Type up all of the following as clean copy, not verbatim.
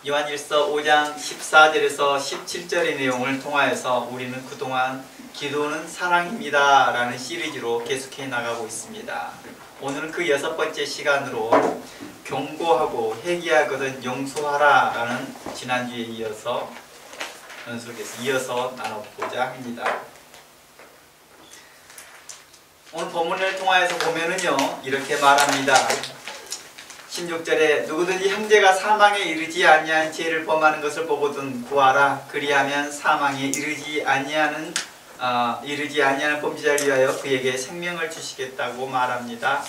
요한일서 5장 14절에서 17절의 내용을 통하여서 우리는 그동안 기도는 사랑입니다 라는 시리즈로 계속해 나가고 있습니다. 오늘은 그 6번째 시간으로 경고하고 회개하거든 용서하라 라는 지난주에 이어서 연속해서 이어서 나눠보고자 합니다. 오늘 본문을 통하여서 보면은요, 이렇게 말합니다. 16절에 누구든지 형제가 사망에 이르지 아니한 죄를 범하는 것을 보거든 구하라. 그리하면 사망에 이르지 아니하는 범죄자를 위하여 그에게 생명을 주시겠다고 말합니다.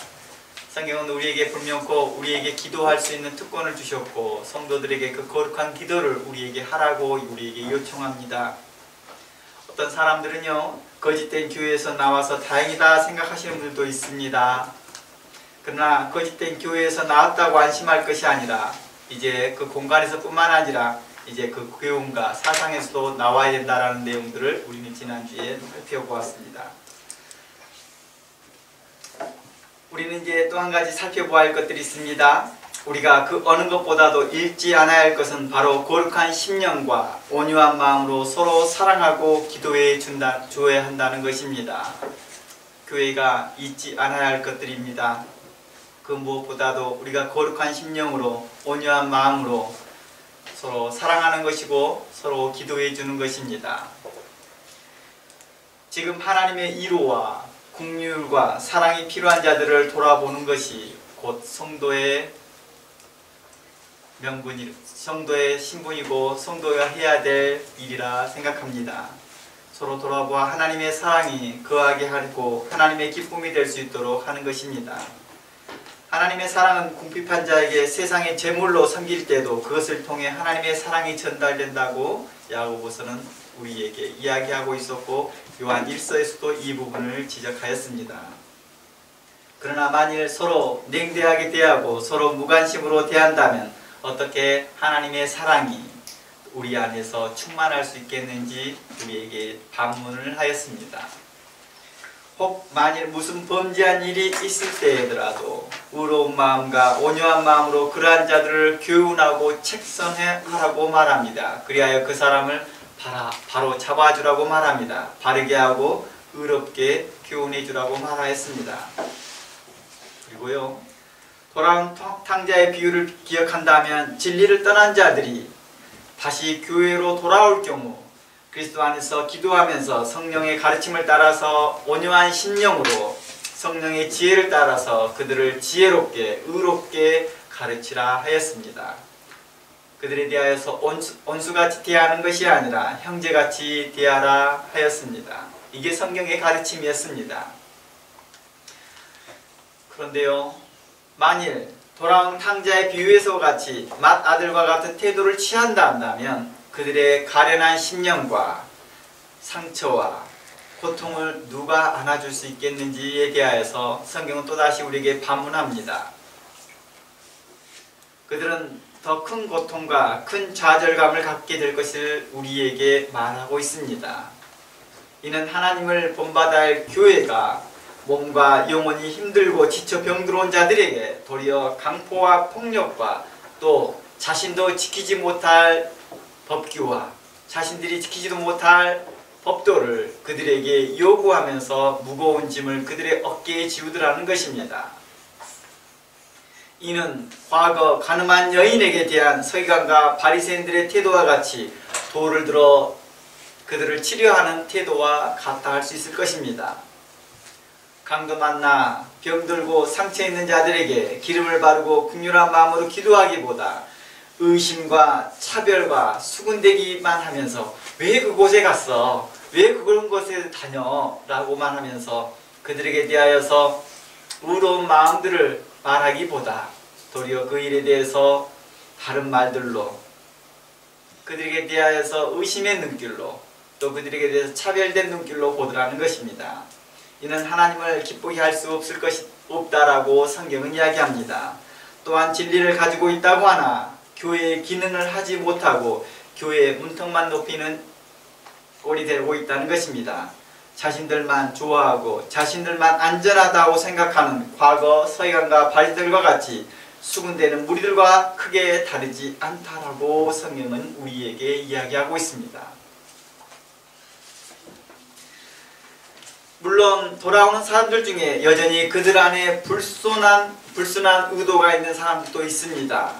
성경은 우리에게 불명코 우리에게 기도할 수 있는 특권을 주셨고 성도들에게 그 거룩한 기도를 우리에게 하라고 우리에게 요청합니다. 어떤 사람들은요, 거짓된 교회에서 나와서 다행이다 생각하시는 분들도 있습니다. 그러나 거짓된 교회에서 나왔다고 안심할 것이 아니라 이제 그 공간에서 뿐만 아니라 이제 그 교훈과 사상에서도 나와야 된다라는 내용들을 우리는 지난주에 살펴보았습니다. 우리는 이제 또 한 가지 살펴보아야 할 것들이 있습니다. 우리가 그 어느 것보다도 잃지 않아야 할 것은 바로 거룩한 심령과 온유한 마음으로 서로 사랑하고 기도해 줘야 한다는 것입니다. 교회가 잊지 않아야 할 것들입니다. 그 무엇보다도 우리가 거룩한 심령으로 온유한 마음으로 서로 사랑하는 것이고 서로 기도해 주는 것입니다. 지금 하나님의 위로와 긍휼과 사랑이 필요한 자들을 돌아보는 것이 곧 성도의 성도의 신분이고 성도가 해야 될 일이라 생각합니다. 서로 돌아보아 하나님의 사랑이 거하게 하고 하나님의 기쁨이 될 수 있도록 하는 것입니다. 하나님의 사랑은 궁핍한 자에게 세상의 제물로 섬길 때도 그것을 통해 하나님의 사랑이 전달된다고 야고보서는 우리에게 이야기하고 있었고 요한 1서에서도 이 부분을 지적하였습니다. 그러나 만일 서로 냉대하게 대하고 서로 무관심으로 대한다면 어떻게 하나님의 사랑이 우리 안에서 충만할 수 있겠는지 우리에게 반문을 하였습니다. 혹 만일 무슨 범죄한 일이 있을 때에더라도 의로운 마음과 온유한 마음으로 그러한 자들을 교훈하고 책선하라고 말합니다. 그리하여 그 사람을 바로 잡아주라고 말합니다. 바르게 하고 의롭게 교훈해 주라고 말하였습니다. 그리고요, 돌아온 탕자의 비유를 기억한다면 진리를 떠난 자들이 다시 교회로 돌아올 경우 그리스도 안에서 기도하면서 성령의 가르침을 따라서 온유한 심령으로 성령의 지혜를 따라서 그들을 지혜롭게 의롭게 가르치라 하였습니다. 그들에 대하여서 온수같이 대하는 것이 아니라 형제같이 대하라 하였습니다. 이게 성경의 가르침이었습니다. 그런데요, 만일 돌아온 탕자의 비유에서 같이 맏아들과 같은 태도를 취한다 한다면 그들의 가련한 심령과 상처와 고통을 누가 안아줄 수 있겠는지에 대하여서 성경은 또다시 우리에게 반문합니다. 그들은 더 큰 고통과 큰 좌절감을 갖게 될 것을 우리에게 말하고 있습니다. 이는 하나님을 본받아야 할 교회가 몸과 영혼이 힘들고 지쳐 병들어온 자들에게 도리어 강포와 폭력과 또 자신도 지키지 못할 법규와 자신들이 지키지도 못할 법도를 그들에게 요구하면서 무거운 짐을 그들의 어깨에 지우더라는 것입니다. 이는 과거 가늠한 여인에게 대한 서기관과 바리새인들의 태도와 같이 돌을 들어 그들을 치료하는 태도와 같다 할 수 있을 것입니다. 강도 만나 병들고 상처 있는 자들에게 기름을 바르고 긍휼한 마음으로 기도하기보다 의심과 차별과 수군대기만 하면서 왜 그곳에 갔어? 왜 그런 곳에 다녀? 라고만 하면서 그들에게 대하여서 의로운 마음들을 말하기보다 도리어 그 일에 대해서 다른 말들로 그들에게 대하여서 의심의 눈길로 또 그들에게 대해서 차별된 눈길로 보더라는 것입니다. 이는 하나님을 기쁘게 할 수 없다라고 성경은 이야기합니다. 또한 진리를 가지고 있다고 하나 교회의 기능을 하지 못하고 교회의 문턱만 높이는 꼴이 되고 있다는 것입니다. 자신들만 좋아하고 자신들만 안전하다고 생각하는 과거 서기관과 바리새인들과 같이 수군대는 무리들과 크게 다르지 않다라고 성경은 우리에게 이야기하고 있습니다. 물론 돌아오는 사람들 중에 여전히 그들 안에 불순한 의도가 있는 사람들도 있습니다.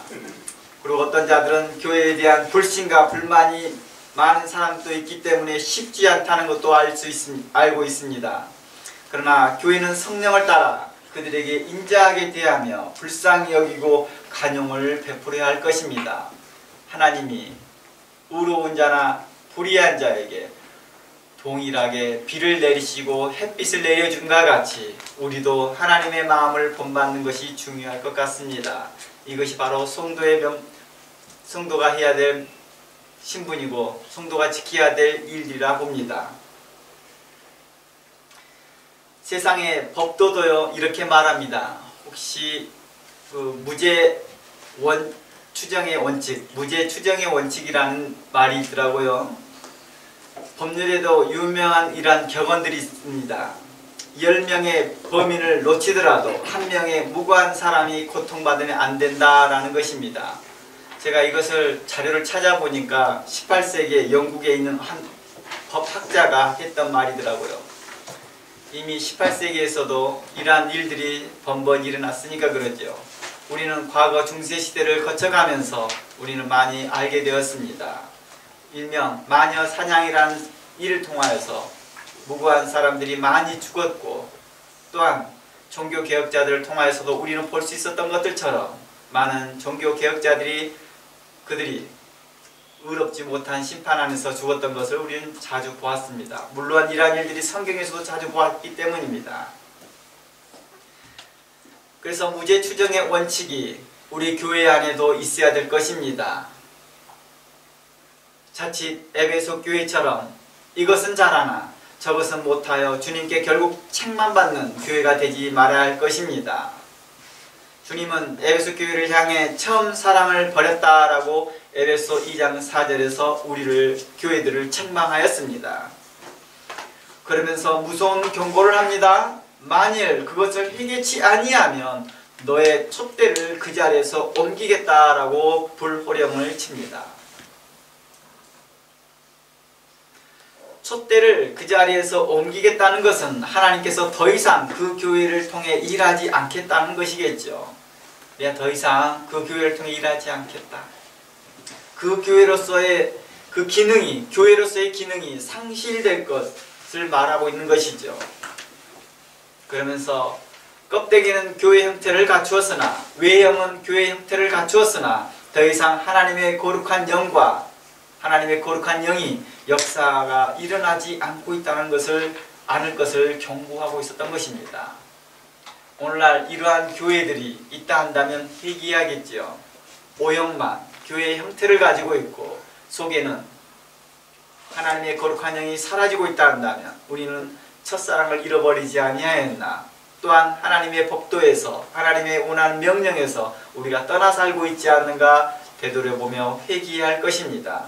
그리고 어떤 자들은 교회에 대한 불신과 불만이 많은 사람도 있기 때문에 쉽지 않다는 것도 알고 있습니다. 그러나 교회는 성령을 따라 그들에게 인자하게 대하며 불쌍히 여기고 간용을 베풀어야 할 것입니다. 하나님이 의로운 자나 불의한 자에게 동일하게 비를 내리시고 햇빛을 내려준과 같이 우리도 하나님의 마음을 본받는 것이 중요할 것 같습니다. 이것이 바로 성도가 해야 될 신분이고 성도가 지켜야 될 일이라 봅니다. 세상의 법도도요 이렇게 말합니다. 혹시 무죄 추정의 원칙이라는 말이 있더라고요. 법률에도 유명한 이러한 격언들이 있습니다. 10명의 범인을 놓치더라도 1명의 무고한 사람이 고통받으면 안 된다라는 것입니다. 제가 이것을 자료를 찾아보니까 18세기에 영국에 있는 한 법학자가 했던 말이더라고요. 이미 18세기에서도 이러한 일들이 번번이 일어났으니까 그러죠. 우리는 과거 중세시대를 거쳐가면서 우리는 많이 알게 되었습니다. 일명 마녀 사냥이라는 일을 통하여서 무고한 사람들이 많이 죽었고, 또한 종교개혁자들을 통하여서도 우리는 볼 수 있었던 것들처럼 많은 종교개혁자들이 그들이 의롭지 못한 심판 안에서 죽었던 것을 우리는 자주 보았습니다. 물론 이러한 일들이 성경에서도 자주 보았기 때문입니다. 그래서 무죄 추정의 원칙이 우리 교회 안에도 있어야 될 것입니다. 자칫 에베소 교회처럼 이것은 잘하나 저것은 못하여 주님께 결국 책망받는 교회가 되지 말아야 할 것입니다. 주님은 에베소 교회를 향해 처음 사랑을 버렸다라고 에베소 2장 4절에서 교회들을 책망하였습니다. 그러면서 무서운 경고를 합니다. 만일 그것을 회개치 아니하면 너의 촛대를 그 자리에서 옮기겠다라고 불호령을 칩니다. 촛대를 그 자리에서 옮기겠다는 것은 하나님께서 더 이상 그 교회를 통해 일하지 않겠다는 것이겠죠. 내가 더 이상 그 교회를 통해 일하지 않겠다. 그 교회로서의 교회로서의 기능이 상실될 것을 말하고 있는 것이죠. 그러면서 껍데기는 교회 형태를 갖추었으나 외형은 교회 형태를 갖추었으나 더 이상 하나님의 거룩한 영과 하나님의 거룩한 영이 역사가 일어나지 않고 있다는 것을 아는 것을 경고하고 있었던 것입니다. 오늘날 이러한 교회들이 있다 한다면 회개해야겠지요. 오형만 교회의 형태를 가지고 있고 속에는 하나님의 거룩한 영이 사라지고 있다 한다면 우리는 첫사랑을 잃어버리지 아니하였나, 또한 하나님의 법도에서 하나님의 원하는 명령에서 우리가 떠나 살고 있지 않는가 되돌아보며 회개해야 할 것입니다.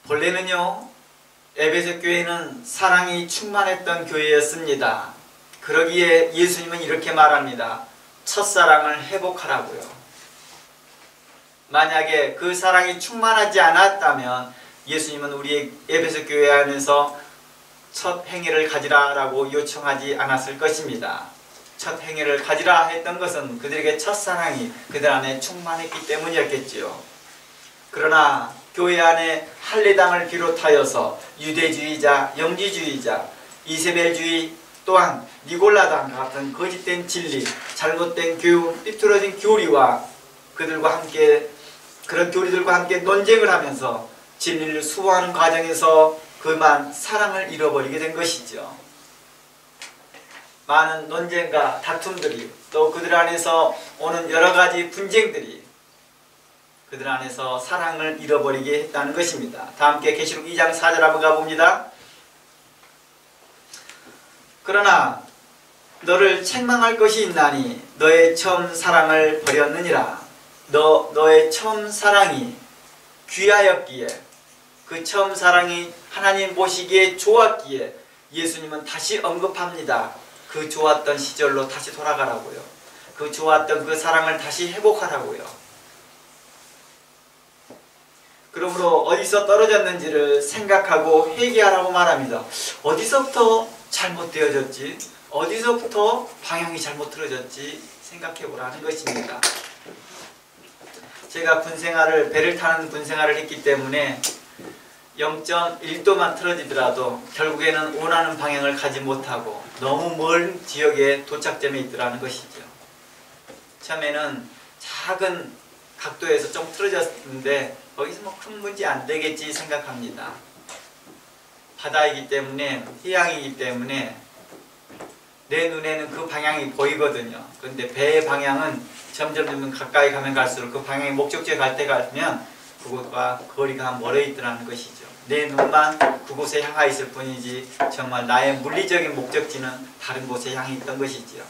본래는요, 에베소 교회는 사랑이 충만했던 교회였습니다. 그러기에 예수님은 이렇게 말합니다. 첫사랑을 회복하라고요. 만약에 그 사랑이 충만하지 않았다면 예수님은 우리의 에베소 교회 안에서 첫 행위를 가지라라고 요청하지 않았을 것입니다. 첫 행위를 가지라 했던 것은 그들에게 첫사랑이 그들 안에 충만했기 때문이었겠지요. 그러나 교회 안에 할례당을 비롯하여서 유대주의자, 영지주의자, 이세벨주의, 또한 니골라당 같은 거짓된 진리, 잘못된 교육, 삐뚤어진 교리와 그런 교리들과 함께 논쟁을 하면서 진리를 수호하는 과정에서 그만 사랑을 잃어버리게 된 것이죠. 많은 논쟁과 다툼들이, 또 그들 안에서 오는 여러 가지 분쟁들이 그들 안에서 사랑을 잃어버리게 했다는 것입니다. 다 함께 계시록 2장 4절 한번 가봅니다. 그러나 너를 책망할 것이 있나니 너의 처음 사랑을 버렸느니라. 너의 처음 사랑이 귀하였기에, 그 처음 사랑이 하나님 보시기에 좋았기에 예수님은 다시 언급합니다. 그 좋았던 시절로 다시 돌아가라고요. 그 좋았던 그 사랑을 다시 회복하라고요. 그러므로 어디서 떨어졌는지를 생각하고 회개하라고 말합니다. 어디서부터 잘못되어졌지? 어디서부터 방향이 잘못 틀어졌지? 생각해보라는 것입니다. 제가 군생활을, 배를 타는 군생활을 했기 때문에 0.1도만 틀어지더라도 결국에는 원하는 방향을 가지 못하고 너무 먼 지역에 도착점에 있더라는 것이죠. 처음에는 작은 각도에서 좀 틀어졌는데 거기서 뭐 큰 문제 안 되겠지 생각합니다. 바다이기 때문에, 해양이기 때문에 내 눈에는 그 방향이 보이거든요. 그런데 배의 방향은 점점 가까이 가면 갈수록 그 방향이 목적지에 갈 때 가면 그곳과 거리가 멀어 있더라는 것이죠. 내 눈만 그곳에 향하 있을 뿐이지 정말 나의 물리적인 목적지는 다른 곳에 향해 있던 것이지요.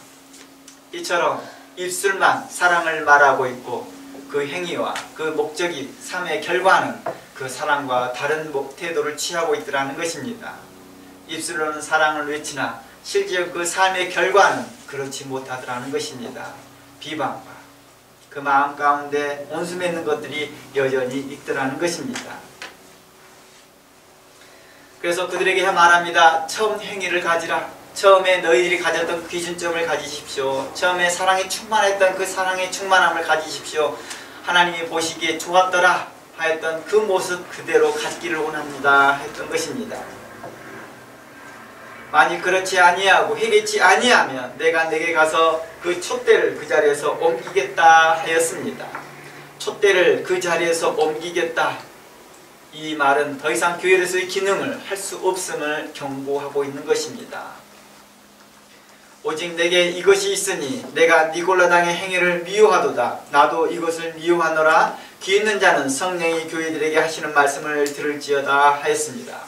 이처럼 입술만 사랑을 말하고 있고 그 행위와 그 목적이 삶의 결과는 그 사랑과 다른 태도를 취하고 있더라는 것입니다. 입술로는 사랑을 외치나 실제 그 삶의 결과는 그렇지 못하더라는 것입니다. 비방과 그 마음 가운데 온수 맺는 것들이 여전히 있더라는 것입니다. 그래서 그들에게 말합니다. 처음 행위를 가지라. 처음에 너희들이 가졌던 그 기준점을 가지십시오. 처음에 사랑에 충만했던 그 사랑의 충만함을 가지십시오. 하나님이 보시기에 좋았더라 하였던 그 모습 그대로 갖기를 원합니다 했던 것입니다. 만일 그렇지 아니하고 회개치 아니하면 내가 내게 가서 그 촛대를 그 자리에서 옮기겠다 하였습니다. 촛대를 그 자리에서 옮기겠다. 이 말은 더 이상 교회로서의 기능을 할 수 없음을 경고하고 있는 것입니다. 오직 내게 이것이 있으니 내가 니골라당의 행위를 미워하도다. 나도 이것을 미워하노라. 귀 있는 자는 성령이 교회들에게 하시는 말씀을 들을지어다 하였습니다.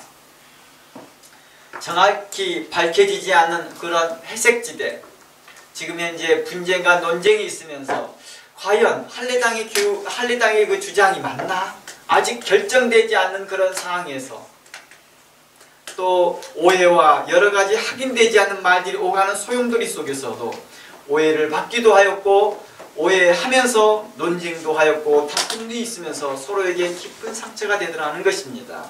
정확히 밝혀지지 않는 그런 회색지대, 지금 현재 분쟁과 논쟁이 있으면서 과연 할례당의 그 주장이 맞나? 아직 결정되지 않는 그런 상황에서 또 오해와 여러가지 확인되지 않는 말들이 오가는 소용돌이 속에서도 오해를 받기도 하였고 오해하면서 논쟁도 하였고 다툼도 있으면서 서로에게 깊은 상처가 되더라는 것입니다.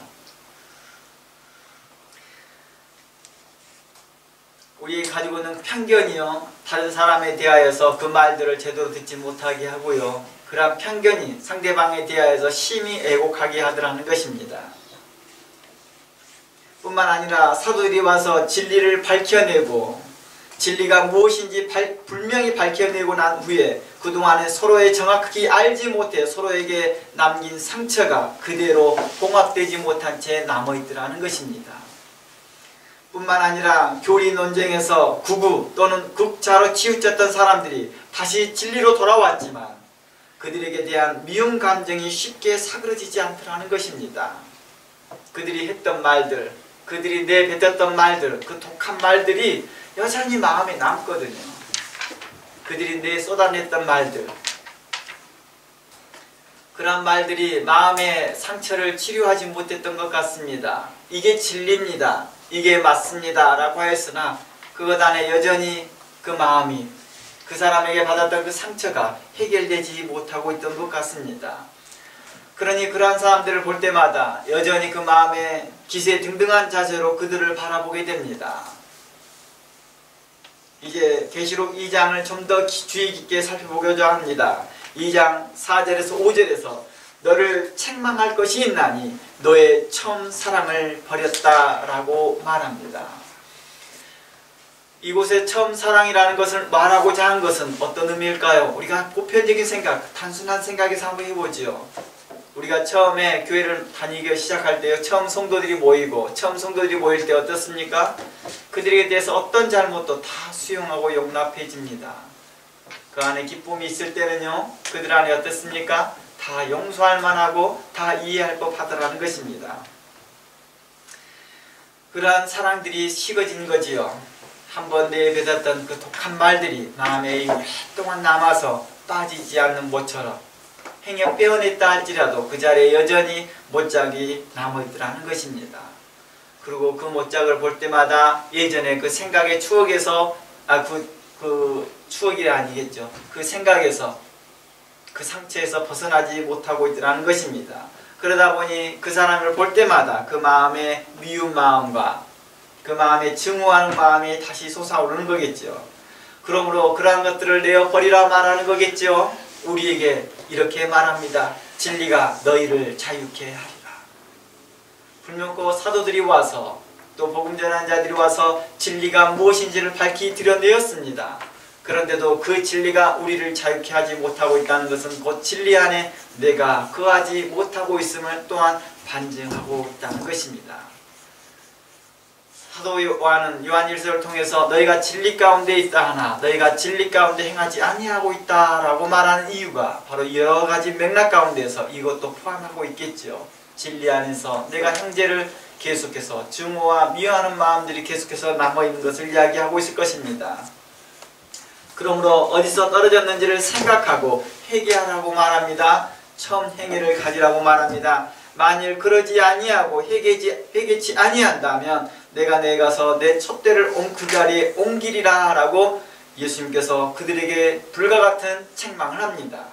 우리 가지고 있는 편견이요, 다른 사람에 대하여서 그 말들을 제대로 듣지 못하게 하고요, 그러한 편견이 상대방에 대하여서 심히 애곡하게 하더라는 것입니다. 뿐만 아니라 사도들이 와서 진리를 밝혀내고 진리가 무엇인지 분명히 밝혀내고 난 후에 그동안에 서로의 정확히 알지 못해 서로에게 남긴 상처가 그대로 봉합되지 못한 채 남아있더라는 것입니다. 뿐만 아니라 교리 논쟁에서 극우 또는 극자로 치우쳤던 사람들이 다시 진리로 돌아왔지만 그들에게 대한 미움 감정이 쉽게 사그러지지 않더라는 것입니다. 그들이 했던 말들, 그들이 내뱉었던 말들, 그 독한 말들이 여전히 마음에 남거든요. 그들이 쏟아냈던 말들, 그런 말들이 마음의 상처를 치료하지 못했던 것 같습니다. 이게 진리입니다. 이게 맞습니다 라고 하였으나 그것 안에 여전히 그 마음이, 그 사람에게 받았던 그 상처가 해결되지 못하고 있던 것 같습니다. 그러니 그러한 사람들을 볼 때마다 여전히 그 마음에 기세등등한 자세로 그들을 바라보게 됩니다. 이제 계시록 2장을 좀 더 주의 깊게 살펴보고자 합니다. 2장 4절에서 5절에서 너를 책망할 것이 있나니 너의 처음 사랑을 버렸다라고 말합니다. 이곳에 처음 사랑이라는 것을 말하고자 한 것은 어떤 의미일까요? 우리가 보편적인 생각, 단순한 생각에서 한번 해보지요. 우리가 처음에 교회를 다니기 시작할 때요, 처음 성도들이 모일 때 어떻습니까? 그들에 대해서 어떤 잘못도 다 수용하고 용납해집니다. 그 안에 기쁨이 있을 때는요, 그들 안에 어떻습니까? 다 용서할 만하고 다 이해할 법하다라는 것입니다. 그러한 사랑들이 식어진 거지요. 한번 내뱉었던 그 독한 말들이 마음에 오랫동안 남아서 빠지지 않는 못처럼 행여 빼어냈다 할지라도 그 자리에 여전히 못작이 남아있더라는 것입니다. 그리고 그 못작을 볼 때마다 예전에 그 생각의 추억에서 그 추억이 아니겠죠. 그 생각에서 그 상처에서 벗어나지 못하고 있더라는 것입니다. 그러다 보니 그 사람을 볼 때마다 그 마음의 미운 마음과 그 마음의 증오하는 마음이 다시 솟아오르는 거겠죠. 그러므로 그러한 것들을 내어 버리라 말하는 거겠죠. 우리에게 이렇게 말합니다. 진리가 너희를 자유케 하리라. 불명고 사도들이 와서 또 복음 전한 자들이 와서 진리가 무엇인지를 밝히 드러내었습니다. 그런데도 그 진리가 우리를 자유케 하지 못하고 있다는 것은 곧 진리 안에 내가 거하지 못하고 있음을 또한 반증하고 있다는 것입니다. 사도 요한은 요한일서를 통해서 너희가 진리 가운데 있다 하나 너희가 진리 가운데 행하지 아니하고 있다라고 말하는 이유가 바로 여러 가지 맥락 가운데서 이것도 포함하고 있겠죠. 진리 안에서 내가 형제를 계속해서 증오와 미워하는 마음들이 계속해서 남아있는 것을 이야기하고 있을 것입니다. 그러므로 어디서 떨어졌는지를 생각하고 회개하라고 말합니다. 처음 행위를 가지라고 말합니다. 만일 그러지 아니하고 회개치 아니한다면 내가 내게 가서 내 촛대를 그 자리에 옮기리라 라고 예수님께서 그들에게 불과 같은 책망을 합니다.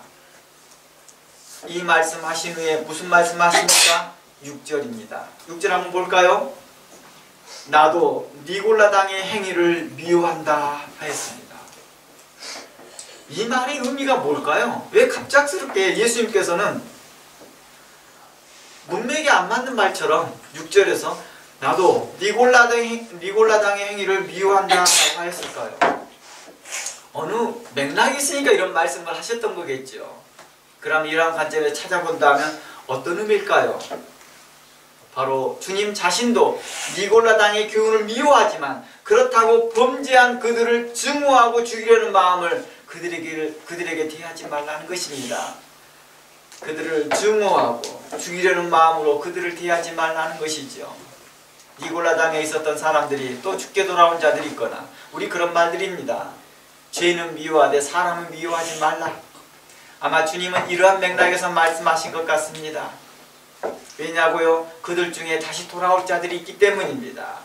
이 말씀 하신 후에 무슨 말씀 하십니까? 6절입니다. 6절 한번 볼까요? 나도 니골라당의 행위를 미워한다 하였습니다. 이 말의 의미가 뭘까요? 왜 갑작스럽게 예수님께서는 문맥에 안 맞는 말처럼 6절에서 나도 니골라당의 행위를 미워한다 라고 하였을까요? 어느 맥락이 있으니까 이런 말씀을 하셨던 거겠죠. 그럼 이러한 관점에 찾아본다면 어떤 의미일까요? 바로 주님 자신도 니골라당의 교훈을 미워하지만 그렇다고 범죄한 그들을 증오하고 죽이려는 마음을 그들에게 대하지 말라는 것입니다. 그들을 증오하고 죽이려는 마음으로 그들을 대하지 말라는 것이죠. 니골라당에 있었던 사람들이 또 죽게 돌아온 자들이 있거나 우리 그런 말들입니다. 죄는 미워하되 사람은 미워하지 말라. 아마 주님은 이러한 맥락에서 말씀하신 것 같습니다. 왜냐고요? 그들 중에 다시 돌아올 자들이 있기 때문입니다.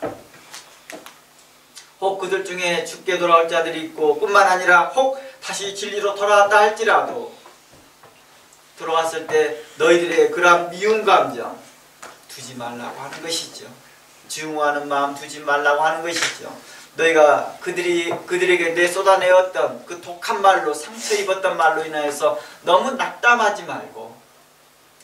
혹 그들 중에 죽게 돌아올 자들이 있고 뿐만 아니라 혹 다시 진리로 돌아왔다 할지라도 돌아왔을 때 너희들의 그러한 미운 감정 두지 말라고 하는 것이죠. 증오하는 마음 두지 말라고 하는 것이죠. 너희가 그들에게 내쏟아내었던 그 독한 말로 상처 입었던 말로 인하여서 너무 낙담하지 말고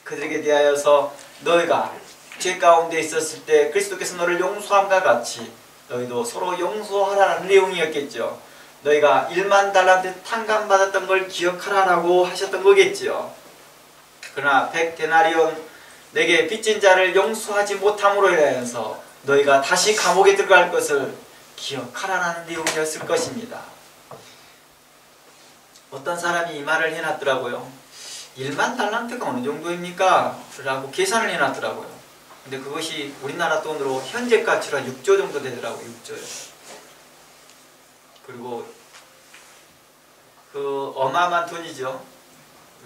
그들에게 대하여서 너희가 죄 가운데 있었을 때 그리스도께서 너를 용서함과 같이 너희도 서로 용서하라는 내용이었겠죠. 너희가 1만 달란트 탕감받았던 걸 기억하라라고 하셨던 거겠죠. 그러나 100데나리온 내게 빚진 자를 용서하지 못함으로 인하여서 너희가 다시 감옥에 들어갈 것을 기억하라는 내용이었을 것입니다. 어떤 사람이 이 말을 해놨더라고요. 1만 달란트가 어느 정도입니까? 라고 계산을 해놨더라고요. 근데 그것이 우리나라 돈으로 현재 가치로 6조 정도 되더라고요. 6조요. 그리고 그 어마어마한 돈이죠.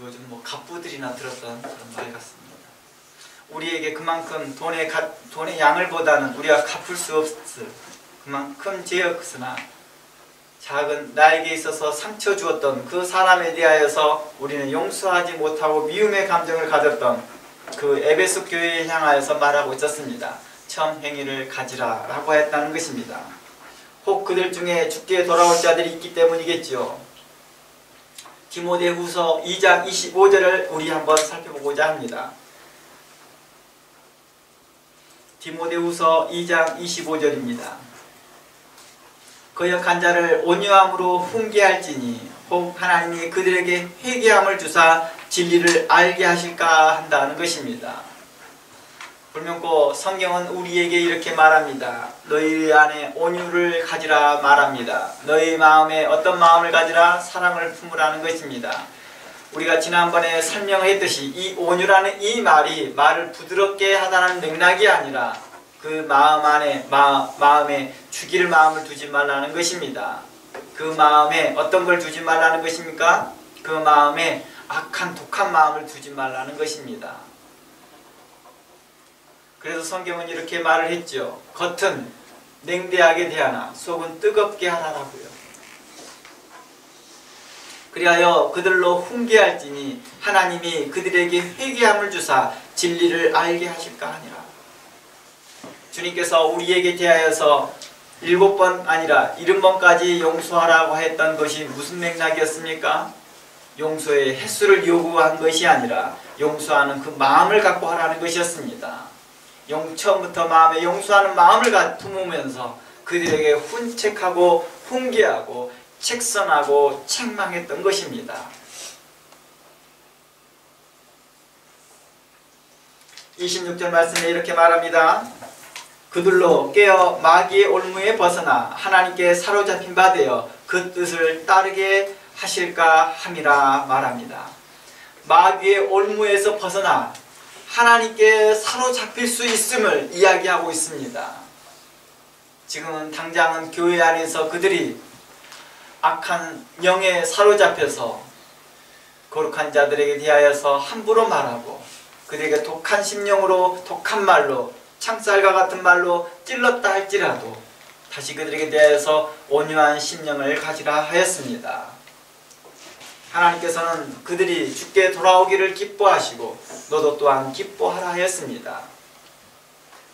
요즘 뭐 갑부들이나 들었던 그런 말 같습니다. 우리에게 그만큼 돈의 양을 보다는 우리가 갚을 수 없을 그만큼 죄였으나 작은 나에게 있어서 상처 주었던 그 사람에 대하여서 우리는 용서하지 못하고 미움의 감정을 가졌던 그 에베소 교회에 향하여서 말하고 있었습니다. 처음 행위를 가지라 라고 했다는 것입니다. 혹 그들 중에 죽게 돌아올 자들이 있기 때문이겠죠. 디모데후서 2장 25절을 우리 한번 살펴보고자 합니다. 디모데후서 2장 25절입니다. 거역한 자를 온유함으로 훈계할지니 혹 하나님이 그들에게 회개함을 주사 진리를 알게 하실까 한다는 것입니다. 불명고 성경은 우리에게 이렇게 말합니다. 너희 안에 온유를 가지라 말합니다. 너희 마음에 어떤 마음을 가지라? 사랑을 품으라는 것입니다. 우리가 지난번에 설명했듯이 이 온유라는 이 말이 말을 부드럽게 하다는 맥락이 아니라 그 마음 안에 마음에 죽일 마음을 두지 말라는 것입니다. 그 마음에 어떤 걸 두지 말라는 것입니까? 그 마음에 악한 독한 마음을 두지 말라는 것입니다. 그래서 성경은 이렇게 말을 했죠. 겉은 냉대하게 대하나 속은 뜨겁게 하라라고요. 그리하여 그들로 훈계할지니 하나님이 그들에게 회개함을 주사 진리를 알게 하실까 하니라. 주님께서 우리에게 대하여서 7번 아니라 70번까지 용서하라고 했던 것이 무슨 맥락이었습니까? 용서의 횟수를 요구한 것이 아니라 용서하는 그 마음을 갖고 하라는 것이었습니다. 처음부터 마음에 용서하는 마음을 품으면서 그들에게 훈책하고 훈계하고 책선하고 책망했던 것입니다. 26절 말씀에 이렇게 말합니다. 그들로 깨어 마귀의 올무에 벗어나 하나님께 사로잡힌 바 되어 그 뜻을 따르게 하실까 함이라 말합니다. 마귀의 올무에서 벗어나 하나님께 사로잡힐 수 있음을 이야기하고 있습니다. 지금은 당장은 교회 안에서 그들이 악한 영에 사로잡혀서 거룩한 자들에게 대하여서 함부로 말하고 그들에게 독한 심령으로 독한 말로 창살과 같은 말로 찔렀다 할지라도 다시 그들에게 대하여서 온유한 심령을 가지라 하였습니다. 하나님께서는 그들이 주께 돌아오기를 기뻐하시고 너도 또한 기뻐하라 하였습니다.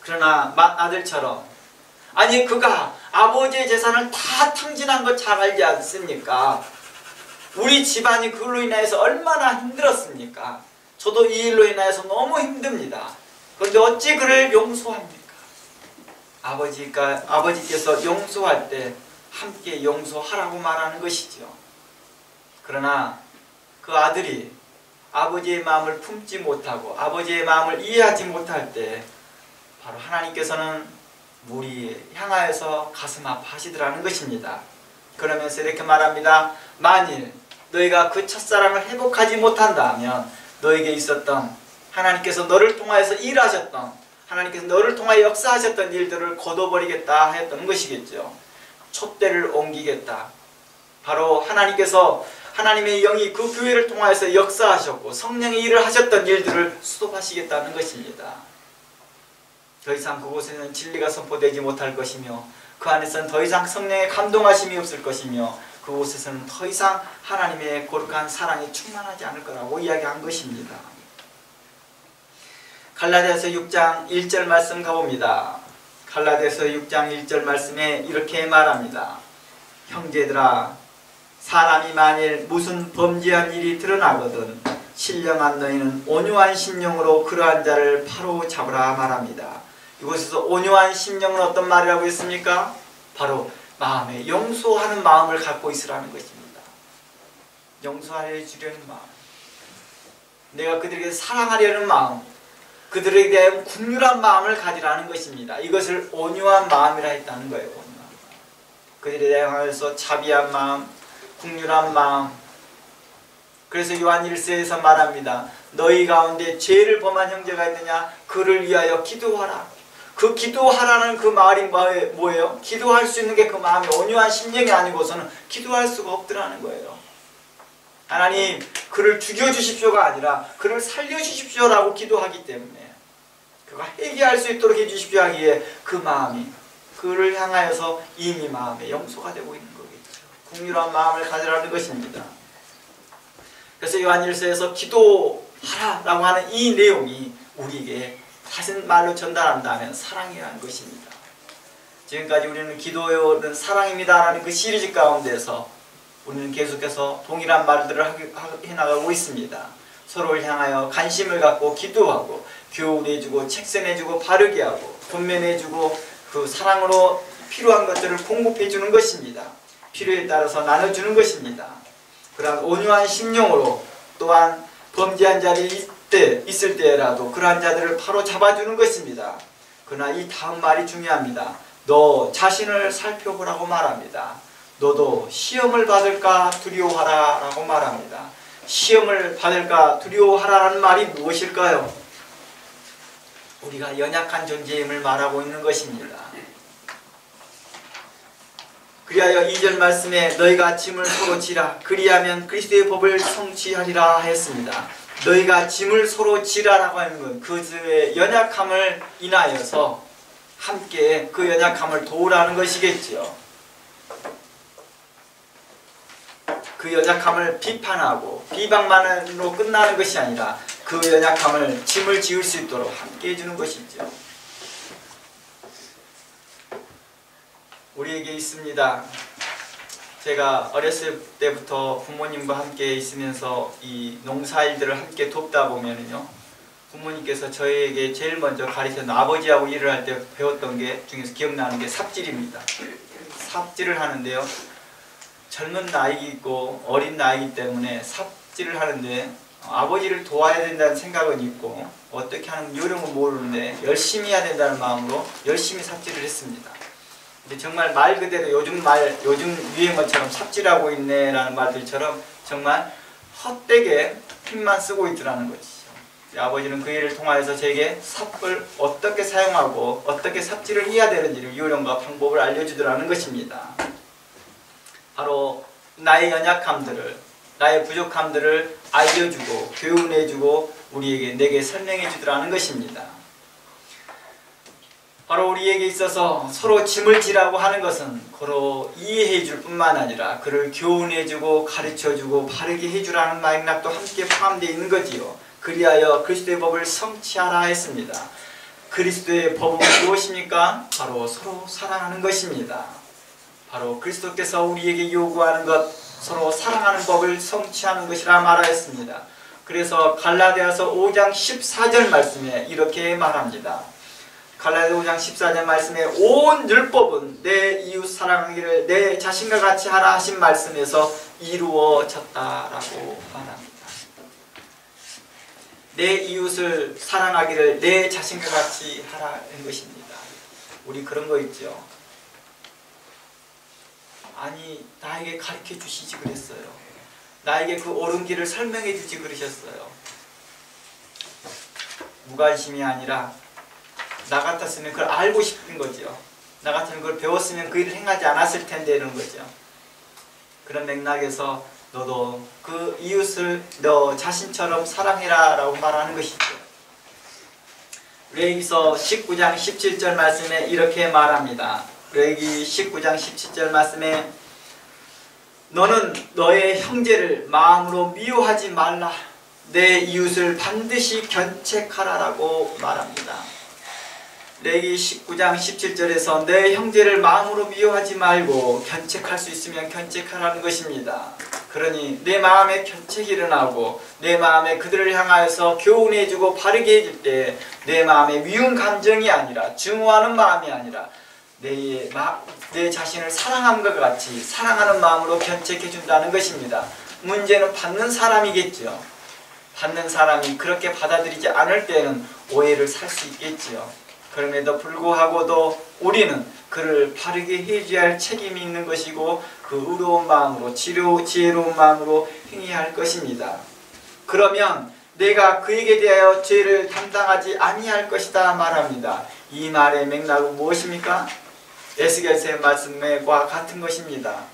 그러나 맏아들처럼 아니 그가 아버지의 재산을 다 탕진한 것 잘 알지 않습니까? 우리 집안이 그걸로 인하여서 얼마나 힘들었습니까? 저도 이 일로 인하여서 너무 힘듭니다. 그런데 어찌 그를 용서합니까? 아버지께서 용서할 때 함께 용서하라고 말하는 것이죠. 그러나 그 아들이 아버지의 마음을 품지 못하고 아버지의 마음을 이해하지 못할 때 바로 하나님께서는 무리 향하여서 가슴 아파하시더라는 것입니다. 그러면서 이렇게 말합니다. 만일 너희가 그 첫사랑을 회복하지 못한다면 너에게 있었던 하나님께서 너를 통하여서 일하셨던 하나님께서 너를 통하여 역사하셨던 일들을 거둬버리겠다 했던 것이겠죠. 촛대를 옮기겠다. 바로 하나님께서 하나님의 영이 그 교회를 통하여서 역사하셨고 성령의 일을 하셨던 일들을 수습하시겠다는 것입니다. 더 이상 그곳에는 진리가 선포되지 못할 것이며 그 안에서는 더 이상 성령의 감동하심이 없을 것이며 그곳에서는 더 이상 하나님의 거룩한 사랑이 충만하지 않을 거라고 이야기한 것입니다. 갈라디아서 6장 1절 말씀 가봅니다. 갈라디아서 6장 1절 말씀에 이렇게 말합니다. 형제들아 사람이 만일 무슨 범죄한 일이 드러나거든 신령한 너희는 온유한 심령으로 그러한 자를 바로 잡으라 말합니다. 이곳에서 온유한 심령은 어떤 말이라고 했습니까? 바로 마음에 용서하는 마음을 갖고 있으라는 것입니다. 용서하려 주려는 마음, 내가 그들에게 사랑하려는 마음, 그들에게 대한 국률한 마음을 가지라는 것입니다. 이것을 온유한 마음이라 했다는 거예요. 그들에 대하여서 자비한 마음, 국률한 마음. 그래서 요한 1서에서 말합니다. 너희 가운데 죄를 범한 형제가 있느냐? 그를 위하여 기도하라. 그 기도하라는 그 말이 뭐예요? 기도할 수 있는 게 그 마음이 온유한 심령이 아니고서는 기도할 수가 없더라는 거예요. 하나님 그를 죽여주십시오가 아니라 그를 살려주십시오라고 기도하기 때문에 그가 회개할 수 있도록 해주십시오 하기에 그 마음이 그를 향하여서 이미 마음에 용서가 되고 있는 거겠죠. 국률한 마음을 가지라는 것입니다. 그래서 요한 1서에서 기도하라라고 하는 이 내용이 우리에게 다른 말로 전달한다면 사랑이라는 것입니다. 지금까지 우리는 기도는 사랑입니다라는 그 시리즈 가운데서 우리는 계속해서 동일한 말들을 해나가고 있습니다. 서로를 향하여 관심을 갖고 기도하고 교훈해주고 책선해주고 바르게 하고 권면해주고 그 사랑으로 필요한 것들을 공급해주는 것입니다. 필요에 따라서 나눠주는 것입니다. 그러한 온유한 심령으로 또한 범죄한 자들이 있을 때라도 그러한 자들을 바로 잡아주는 것입니다. 그러나 이 다음 말이 중요합니다. 너 자신을 살펴보라고 말합니다. 너도 시험을 받을까 두려워하라 라고 말합니다. 시험을 받을까 두려워하라는 말이 무엇일까요? 우리가 연약한 존재임을 말하고 있는 것입니다. 그리하여 2절 말씀에 너희가 짐을 서로 지라 그리하면 그리스도의 법을 성취하리라 했습니다. 너희가 짐을 서로 지라라고 하는 건 그들의 연약함을 인하여서 함께 그 연약함을 도우라는 것이겠죠. 그 연약함을 비판하고 비방만으로 끝나는 것이 아니라 그 연약함을 짐을 지을 수 있도록 함께 해주는 것이죠. 우리에게 있습니다. 제가 어렸을 때부터 부모님과 함께 있으면서 이 농사일들을 함께 돕다 보면은요, 부모님께서 저에게 제일 먼저 가르쳐준, 아버지하고 일을 할 때 배웠던 게 중에서 기억나는 게 삽질입니다. 삽질을 하는데요, 젊은 나이이고 어린 나이이기 때문에 삽질을 하는데 아버지를 도와야 된다는 생각은 있고 어떻게 하는 요령은 모르는데 열심히 해야 된다는 마음으로 열심히 삽질을 했습니다. 근데 정말 말 그대로 요즘 유행어처럼 삽질하고 있네라는 말들처럼 정말 헛되게 힘만 쓰고 있더라는 것이죠. 아버지는 그 일을 통하여서 제게 삽을 어떻게 사용하고 어떻게 삽질을 해야 되는지를 요령과 방법을 알려주더라는 것입니다. 바로 나의 연약함들을, 나의 부족함들을 알려주고 교훈해주고 내게 설명해 주더라는 것입니다. 바로 우리에게 있어서 서로 짐을 지라고 하는 것은 서로 이해해 줄 뿐만 아니라 그를 교훈해 주고 가르쳐 주고 바르게 해주라는 맥락도 함께 포함되어 있는 거지요. 그리하여 그리스도의 법을 성취하라 했습니다. 그리스도의 법은 무엇입니까? 바로 서로 사랑하는 것입니다. 바로 그리스도께서 우리에게 요구하는 것, 서로 사랑하는 법을 성취하는 것이라 말하였습니다. 그래서 갈라디아서 5장 14절 말씀에 이렇게 말합니다. 갈라디아 5장 14절 말씀에 온 율법은 내 이웃 사랑하기를 내 자신과 같이 하라 하신 말씀에서 이루어졌다라고 말합니다. 내 이웃을 사랑하기를 내 자신과 같이 하라는 것입니다. 우리 그런 거 있죠. 아니, 나에게 가르쳐 주시지 그랬어요. 나에게 그 옳은 길을 설명해 주지 그러셨어요. 무관심이 아니라 나 같았으면 그걸 알고 싶은 거죠. 나 같으면 그걸 배웠으면 그 일을 행하지 않았을 텐데 이런 거죠. 그런 맥락에서 너도 그 이웃을 너 자신처럼 사랑해라 라고 말하는 것이죠. 레위기서 19장 17절 말씀에 이렇게 말합니다. 레위기 19장 17절 말씀에 너는 너의 형제를 마음으로 미워하지 말라. 내 이웃을 반드시 견책하라 라고 말합니다. 레위기 19장 17절에서 내 형제를 마음으로 미워하지 말고 견책할 수 있으면 견책하라는 것입니다. 그러니 내 마음에 견책이 일어나고 내 마음에 그들을 향하여서 교훈해주고 바르게 해줄 때 내 마음에 미운 감정이 아니라 증오하는 마음이 아니라 내 자신을 사랑함과 같이 사랑하는 마음으로 견책해준다는 것입니다. 문제는 받는 사람이겠죠. 받는 사람이 그렇게 받아들이지 않을 때는 오해를 살 수 있겠지요. 그럼에도 불구하고도 우리는 그를 바르게 해줘야 할 책임이 있는 것이고 그 의로운 마음으로 지혜로운 마음으로 행해야 할 것입니다. 그러면 내가 그에게 대하여 죄를 담당하지 아니할 것이다 말합니다. 이 말의 맥락은 무엇입니까? 에스겔서의 말씀과 같은 것입니다.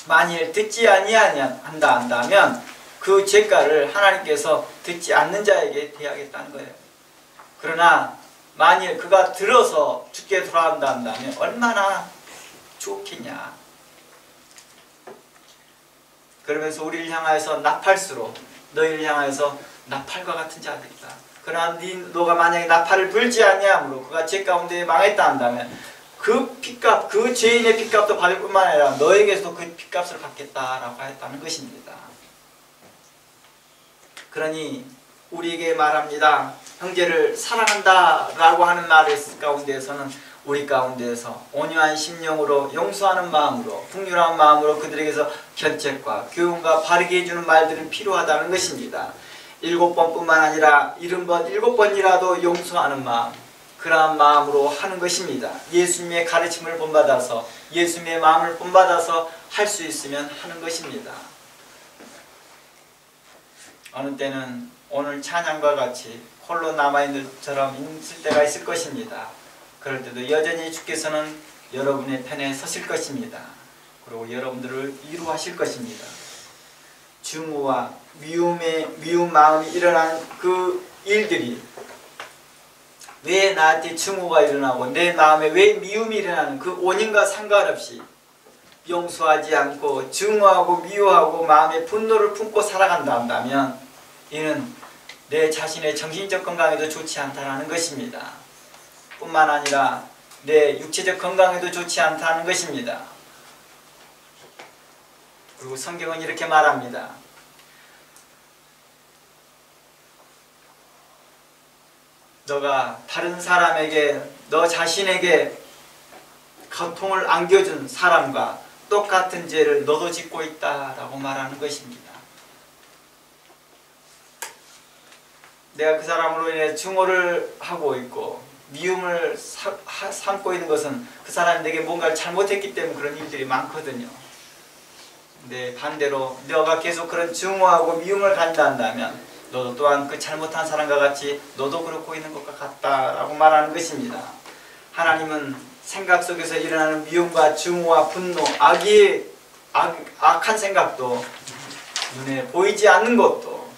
만일 듣지 아니한다 한다면 그 죄가를 하나님께서 듣지 않는 자에게 대하겠다는 거예요. 그러나 만일 그가 들어서 죽게 돌아간다 한다면 얼마나 좋겠냐. 그러면서 우리를 향하여서 나팔수로 너희를 향하여서 나팔과 같은 자들이다. 그러나 너가 만약에 나팔을 불지 아니함으로 그가 죄 가운데 망했다 한다면 그 핏값, 그 죄인의 핏값도 받을 뿐만 아니라 너에게서도 그 핏값을 받겠다라고 했다는 것입니다. 그러니 우리에게 말합니다. 형제를 사랑한다 라고 하는 말 가운데에서는 우리 가운데에서 온유한 심령으로 용서하는 마음으로 풍요로운 마음으로 그들에게서 견책과 교훈과 바르게 해주는 말들은 필요하다는 것입니다. 7번뿐만 아니라 7번이라도 용서하는 마음, 그러한 마음으로 하는 것입니다. 예수님의 가르침을 본받아서 예수님의 마음을 본받아서 할 수 있으면 하는 것입니다. 어느 때는 오늘 찬양과 같이 홀로 남아있는 것처럼 있을 때가 있을 것입니다. 그럴 때도 여전히 주께서는 여러분의 편에 서실 것입니다. 그리고 여러분들을 위로하실 것입니다. 증오와 미운 마음이 일어난 그 일들이 왜 나한테 증오가 일어나고 내 마음에 왜 미움이 일어나는 그 원인과 상관없이 용서하지 않고 증오하고 미워하고 마음의 분노를 품고 살아간다 한다면 이는 내 자신의 정신적 건강에도 좋지 않다는 것입니다. 뿐만 아니라 내 육체적 건강에도 좋지 않다는 것입니다. 그리고 성경은 이렇게 말합니다. 너가 다른 사람에게 너 자신에게 고통을 안겨준 사람과 똑같은 죄를 너도 짓고 있다라고 말하는 것입니다. 내가 그 사람으로 인해 증오를 하고 있고 미움을 삼고 있는 것은 그 사람이 내게 뭔가를 잘못했기 때문에 그런 일들이 많거든요. 근데 반대로 너가 계속 그런 증오하고 미움을 간다면 너도 또한 그 잘못한 사람과 같이 너도 그렇고 있는 것과 같다라고 말하는 것입니다. 하나님은 생각 속에서 일어나는 미움과 증오와 분노, 악한 생각도 눈에 보이지 않는 것도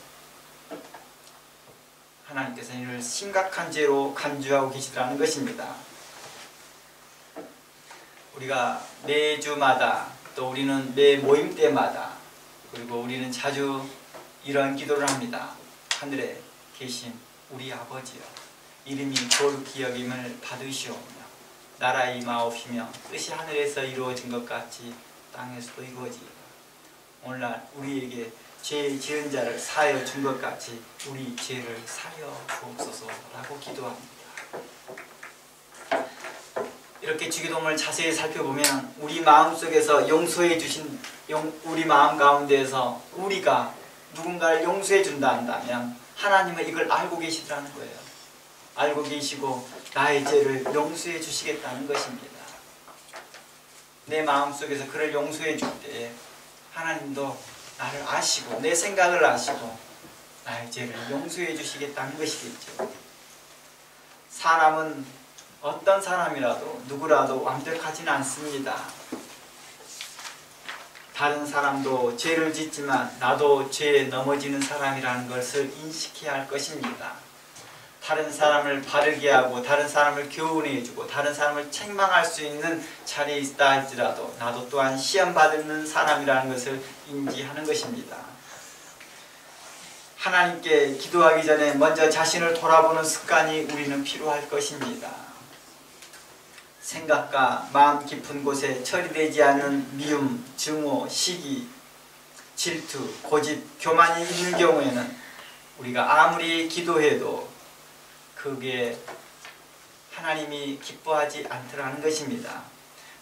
하나님께서 이를 심각한 죄로 간주하고 계시다는 것입니다. 우리가 매주마다 또 우리는 매 모임 때마다 그리고 우리는 자주 이런 기도를 합니다. 하늘에 계신 우리 아버지여, 이름이 거룩히 여김을 받으시오며 나라에 임하옵시며 뜻이 하늘에서 이루어진 것 같이 땅에서도 이루어지이다. 오늘날 우리에게 죄 지은 자를 사하여 준 것 같이 우리 죄를 사하여 주옵소서라고 기도합니다. 이렇게 주기도문을 자세히 살펴보면 우리 마음속에서 용서해 주신 우리 마음 가운데에서 우리가 누군가를 용서해 준다 한다면 하나님은 이걸 알고 계시더라는 거예요. 알고 계시고 나의 죄를 용서해 주시겠다는 것입니다. 내 마음속에서 그를 용서해 줄 때 하나님도 나를 아시고 내 생각을 아시고 나의 죄를 용서해 주시겠다는 것이겠죠. 사람은 어떤 사람이라도 누구라도 완벽하지는 않습니다. 다른 사람도 죄를 짓지만 나도 죄에 넘어지는 사람이라는 것을 인식해야 할 것입니다. 다른 사람을 바르게 하고 다른 사람을 교훈해주고 다른 사람을 책망할 수 있는 자리에 있다 할지라도 나도 또한 시험받는 사람이라는 것을 인지하는 것입니다. 하나님께 기도하기 전에 먼저 자신을 돌아보는 습관이 우리는 필요할 것입니다. 생각과 마음 깊은 곳에 처리되지 않는 미움, 증오, 시기, 질투, 고집, 교만이 있는 경우에는 우리가 아무리 기도해도 그게 하나님이 기뻐하지 않더라는 것입니다.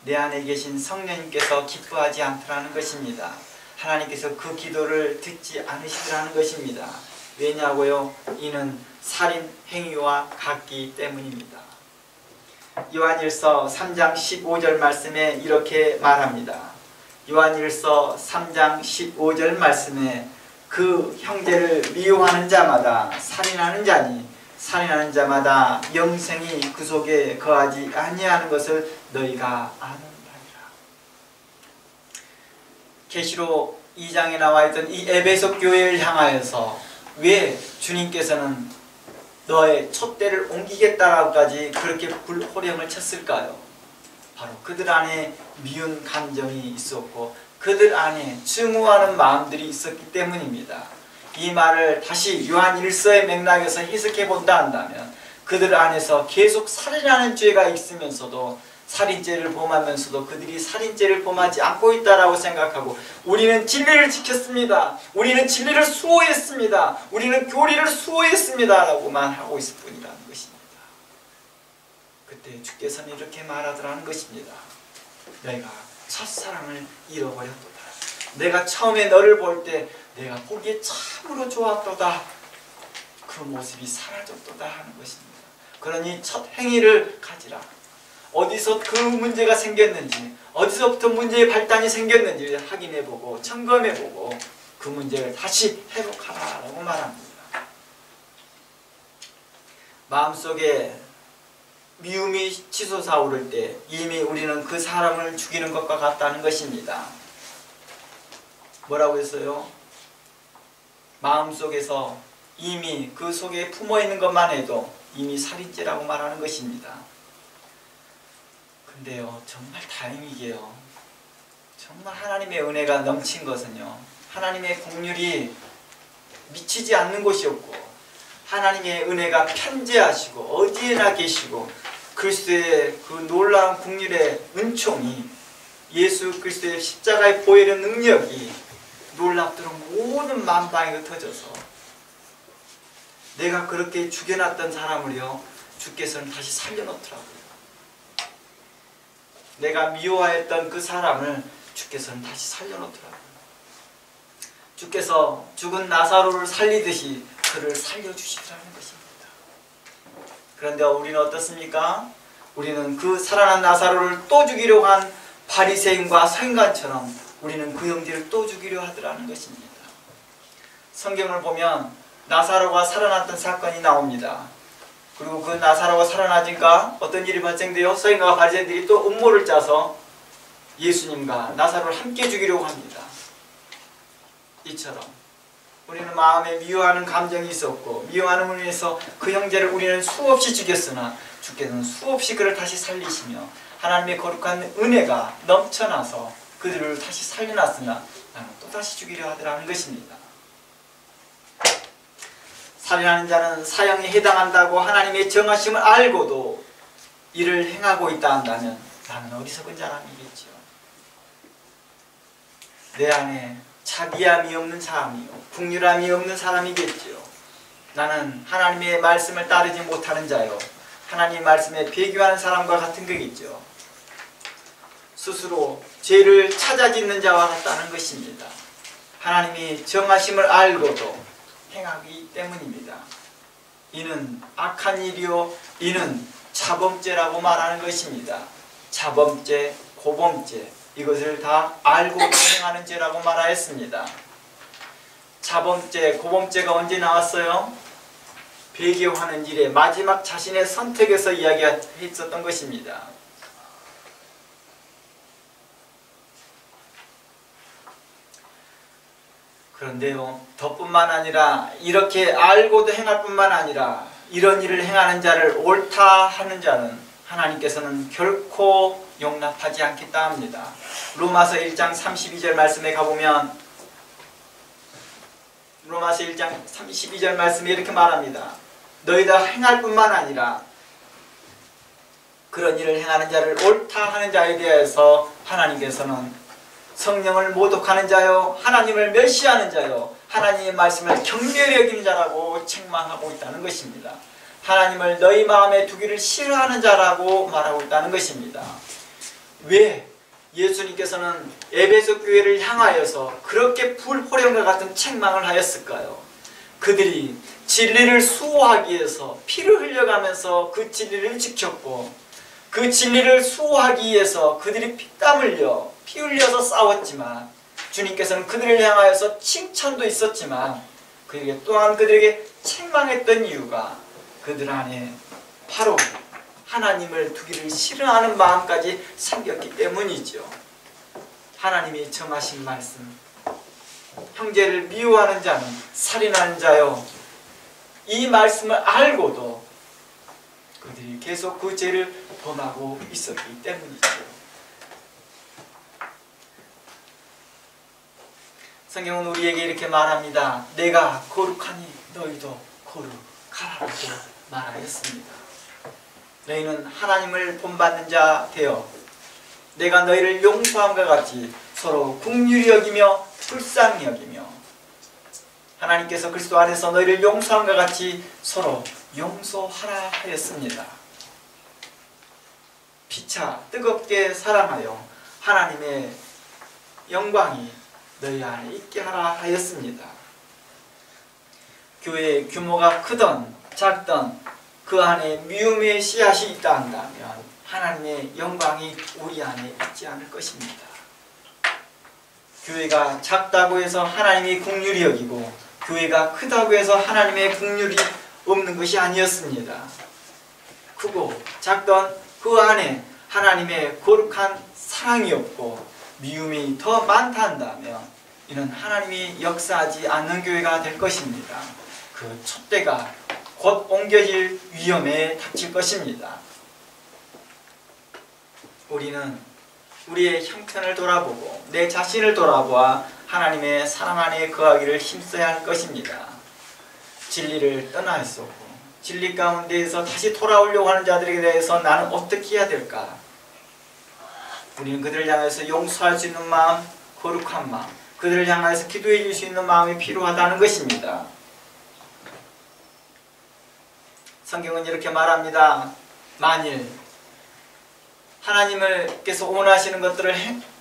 내 안에 계신 성령님께서 기뻐하지 않더라는 것입니다. 하나님께서 그 기도를 듣지 않으시더라는 것입니다. 왜냐고요? 이는 살인 행위와 같기 때문입니다. 요한일서 3장 15절 말씀에 이렇게 말합니다. 요한일서 3장 15절 말씀에 그 형제를 미워하는 자마다 살인하는 자니 살인하는 자마다 영생이 그 속에 거하지 아니하는 것을 너희가 아는 바니라. 계시록 2장에 나와 있던 이 에베소 교회를 향하여서 왜 주님께서는 너의 촛대를 옮기겠다라고까지 그렇게 불호령을 쳤을까요? 바로 그들 안에 미운 감정이 있었고 그들 안에 증오하는 마음들이 있었기 때문입니다. 이 말을 다시 요한 1서의 맥락에서 해석해 본다 한다면 그들 안에서 계속 살인하는 죄가 있으면서도 살인죄를 범하면서도 그들이 살인죄를 범하지 않고 있다라고 생각하고 우리는 진리를 지켰습니다. 우리는 진리를 수호했습니다. 우리는 교리를 수호했습니다. 라고만 하고 있을 뿐이라는 것입니다. 그때 주께서는 이렇게 말하더라는 것입니다. 내가 첫사랑을 잃어버렸도다. 내가 처음에 너를 볼 때 내가 보기에 참으로 좋았도다. 그 모습이 사라졌도다 하는 것입니다. 그러니 첫 행위를 가지라. 어디서 그 문제가 생겼는지 어디서부터 문제의 발단이 생겼는지 확인해보고 점검해보고 그 문제를 다시 회복하라고 말합니다. 마음속에 미움이 치솟아 오를 때 이미 우리는 그 사람을 죽이는 것과 같다는 것입니다. 뭐라고 했어요? 마음속에서 이미 그 속에 품어있는 것만 해도 이미 살인죄라고 말하는 것입니다. 근데요, 정말 다행이게요. 정말 하나님의 은혜가 넘친 것은요, 하나님의 긍휼이 미치지 않는 곳이 없고 하나님의 은혜가 편재하시고 어디에나 계시고 그리스도의 그 놀라운 긍휼의 은총이, 예수 그리스도의 십자가의 보혈의 능력이 놀랍도록 모든 만방에 흩어져서 내가 그렇게 죽여놨던 사람을요, 주께서는 다시 살려놓더라고요. 내가 미워했던 그 사람을 주께서는 다시 살려놓더라고요. 주께서 죽은 나사로를 살리듯이 그를 살려주시더라는 것입니다. 그런데 우리는 어떻습니까? 우리는 그 살아난 나사로를 또 죽이려고 한 바리새인과 서인관처럼 우리는 그 형제를 또 죽이려 하더라는 것입니다. 성경을 보면 나사로가 살아났던 사건이 나옵니다. 그리고 그 나사로가 살아나니까 어떤 일이 발생돼요? 서인과 바리새인들이 또 음모를 짜서 예수님과 나사로를 함께 죽이려고 합니다. 이처럼 우리는 마음에 미워하는 감정이 있었고 미워하는 의미에서 그 형제를 우리는 수없이 죽였으나 주께서는 수없이 그를 다시 살리시며 하나님의 거룩한 은혜가 넘쳐나서 그들을 다시 살려놨으나 나는 또다시 죽이려 하더라는 것입니다. 살인하는 자는 사형에 해당한다고 하나님의 정하심을 알고도 이를 행하고 있다 한다면 나는 어리석은 사람이겠죠. 내 안에 자비함이 없는 사람이요, 긍휼함이 없는 사람이겠죠. 나는 하나님의 말씀을 따르지 못하는 자요, 하나님의 말씀에 배교하는 사람과 같은 거겠죠. 스스로 죄를 찾아짓는 자와 같다는 것입니다. 하나님이 정하심을 알고도 행하기 때문입니다. 이는 악한 일이요, 이는 자범죄라고 말하는 것입니다. 자범죄, 고범죄, 이것을 다 알고 행하는 죄라고 말하였습니다. 자범죄, 고범죄가 언제 나왔어요? 배교하는 일에 마지막 자신의 선택에서 이야기했었던 것입니다. 그런데요, 더뿐만 아니라 이렇게 알고도 행할 뿐만 아니라 이런 일을 행하는 자를 옳다 하는 자는 하나님께서는 결코 용납하지 않겠다 합니다. 로마서 1장 32절 말씀에 가보면 로마서 1장 32절 말씀에 이렇게 말합니다. 너희가 행할 뿐만 아니라 그런 일을 행하는 자를 옳다 하는 자에 대해서 하나님께서는 성령을 모독하는 자요, 하나님을 멸시하는 자요, 하나님의 말씀을 경멸히 여기는 자라고 책망하고 있다는 것입니다. 하나님을 너희 마음에 두기를 싫어하는 자라고 말하고 있다는 것입니다. 왜 예수님께서는 에베소 교회를 향하여서 그렇게 불호령과 같은 책망을 하였을까요? 그들이 진리를 수호하기 위해서 피를 흘려가면서 그 진리를 지켰고, 그 진리를 수호하기 위해서 그들이 피땀 흘려 피 흘려서 싸웠지만 주님께서는 그들을 향하여서 칭찬도 있었지만 그에게 또한 그들에게 책망했던 이유가 그들 안에 바로 하나님을 두기를 싫어하는 마음까지 생겼기 때문이죠. 하나님이 정하신 말씀, 형제를 미워하는 자는 살인하는 자요, 이 말씀을 알고도 그들이 계속 그 죄를 범하고 있었기 때문이죠. 성경은 우리에게 이렇게 말합니다. 내가 거룩하니 너희도 거룩하라고 말하였습니다. 너희는 하나님을 본받는 자 되어 내가 너희를 용서함과 같이 서로 긍휼히 여기며 불쌍히 여기며, 하나님께서 그리스도 안에서 너희를 용서함과 같이 서로 용서하라 하였습니다. 피차 뜨겁게 사랑하여 하나님의 영광이 너희 안에 있게 하라 하였습니다. 교회의 규모가 크던 작던 그 안에 미움의 씨앗이 있다 한다면 하나님의 영광이 우리 안에 있지 않을 것입니다. 교회가 작다고 해서 하나님이 긍휼히 여기고 교회가 크다고 해서 하나님의 긍휼이 없는 것이 아니었습니다. 크고 작던 그 안에 하나님의 거룩한 사랑이 없고 미움이 더 많다 한다면 이는 하나님이 역사하지 않는 교회가 될 것입니다. 그 촛대가 곧 옮겨질 위험에 닥칠 것입니다. 우리는 우리의 형편을 돌아보고 내 자신을 돌아보아 하나님의 사랑 안에 거하기를 힘써야 할 것입니다. 진리를 떠날 수 없고 진리 가운데에서 다시 돌아오려고 하는 자들에게 대해서 나는 어떻게 해야 될까? 우리는 그들을 향해서 용서할 수 있는 마음, 거룩한 마음, 그들을 향해서 기도해 줄 수 있는 마음이 필요하다는 것입니다. 성경은 이렇게 말합니다. 만일 하나님께서 원하시는 것들을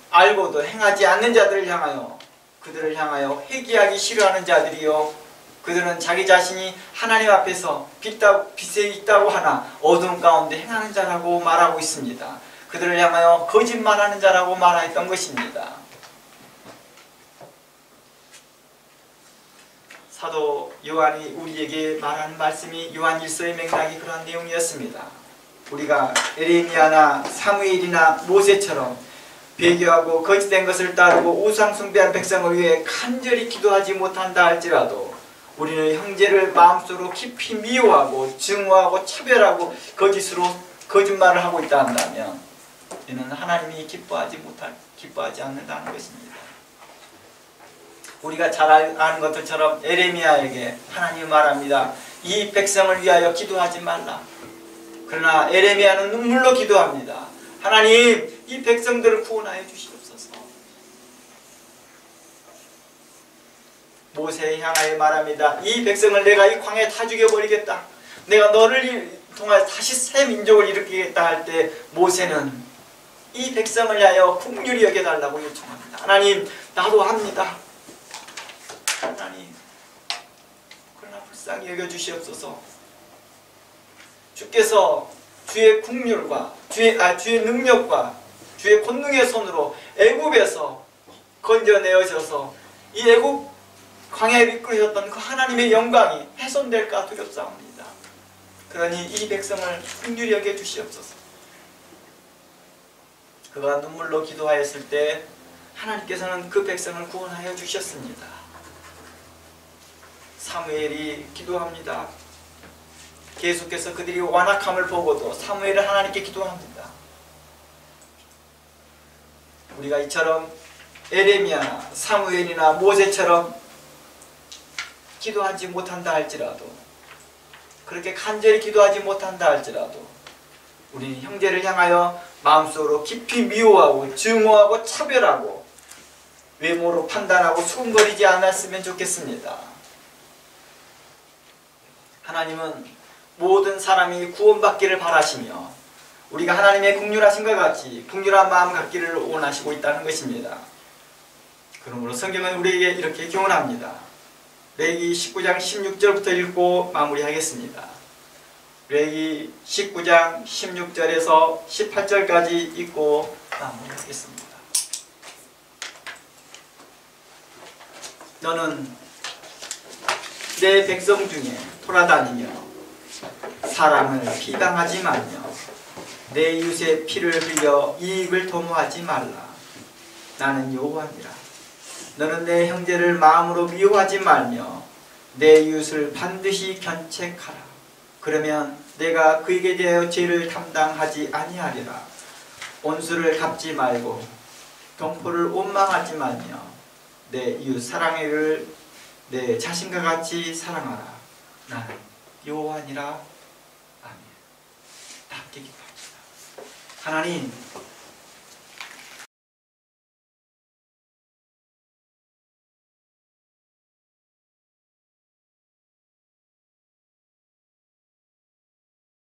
알고도 행하지 않는 자들을 향하여 그들을 향하여 회개하기 싫어하는 자들이요 그들은 자기 자신이 하나님 앞에서 빛에 있다고 하나 어두운 가운데 행하는 자라고 말하고 있습니다. 그들을 향하여 거짓말하는 자라고 말했던 것입니다. 사도 요한이 우리에게 말하는 말씀이 요한 1서의 맥락이 그러한 내용이었습니다. 우리가 에레미야나 사무엘이나 모세처럼 배교하고 거짓된 것을 따르고 우상숭배한 백성을 위해 간절히 기도하지 못한다 할지라도 우리는 형제를 마음속으로 깊이 미워하고 증오하고 차별하고 거짓말을 하고 있다 한다면 이는 하나님이 기뻐하지 않는다는 것입니다. 우리가 잘 아는 것들처럼 에레미야에게 하나님이 말합니다. 이 백성을 위하여 기도하지 말라. 그러나 에레미야는 눈물로 기도합니다. 하나님, 이 백성들을 구원하여 주시옵소서. 모세에 향하여 말합니다. 이 백성을 내가 이 광야에 다 죽여버리겠다. 내가 너를 통하여 다시 새 민족을 일으키겠다 할 때 모세는 이 백성을 위하여 긍휼히 여겨달라고 요청합니다. 하나님, 나도 합니다. 하나님, 그러나 불쌍히 여겨주시옵소서. 주께서 주의 긍휼과 주의 능력과 주의 권능의 손으로 애굽에서 건져내어셔서 이 애굽 광야에 이끌으셨던 그 하나님의 영광이 훼손될까 두렵사옵니다. 그러니 이 백성을 긍휼히 여겨주시옵소서. 그가 눈물로 기도하였을 때 하나님께서는 그 백성을 구원하여 주셨습니다. 사무엘이 기도합니다. 계속해서 그들이 완악함을 보고도 사무엘은 하나님께 기도합니다. 우리가 이처럼 에레미야나 사무엘이나 모세처럼 기도하지 못한다 할지라도 그렇게 간절히 기도하지 못한다 할지라도 우리는 형제를 향하여 마음속으로 깊이 미워하고 증오하고 차별하고 외모로 판단하고 수군거리지 않았으면 좋겠습니다. 하나님은 모든 사람이 구원받기를 바라시며 우리가 하나님의 긍휼하심과 같이 긍휼한 마음 갖기를 원하시고 있다는 것입니다. 그러므로 성경은 우리에게 이렇게 교훈합니다. 레위기 19장 16절부터 읽고 마무리하겠습니다. 레위기 19장 16절에서 18절까지 읽고 마무리하겠습니다. 너는 내 백성 중에 돌아다니며 사람을 비방하지 말며 내 이웃의 피를 흘려 이익을 도모하지 말라. 나는 여호와니라. 너는 내 형제를 마음으로 미워하지 말며 내 이웃을 반드시 견책하라. 그러면 내가 그에게 대하여 죄를 담당하지 아니하리라. 온수를 갚지 말고 동포를 원망하지 말며 내 이웃 사랑해를 내 자신과 같이 사랑하라. 나는 여호와니라. 아멘. 다 함께 기도합시다. 하나님,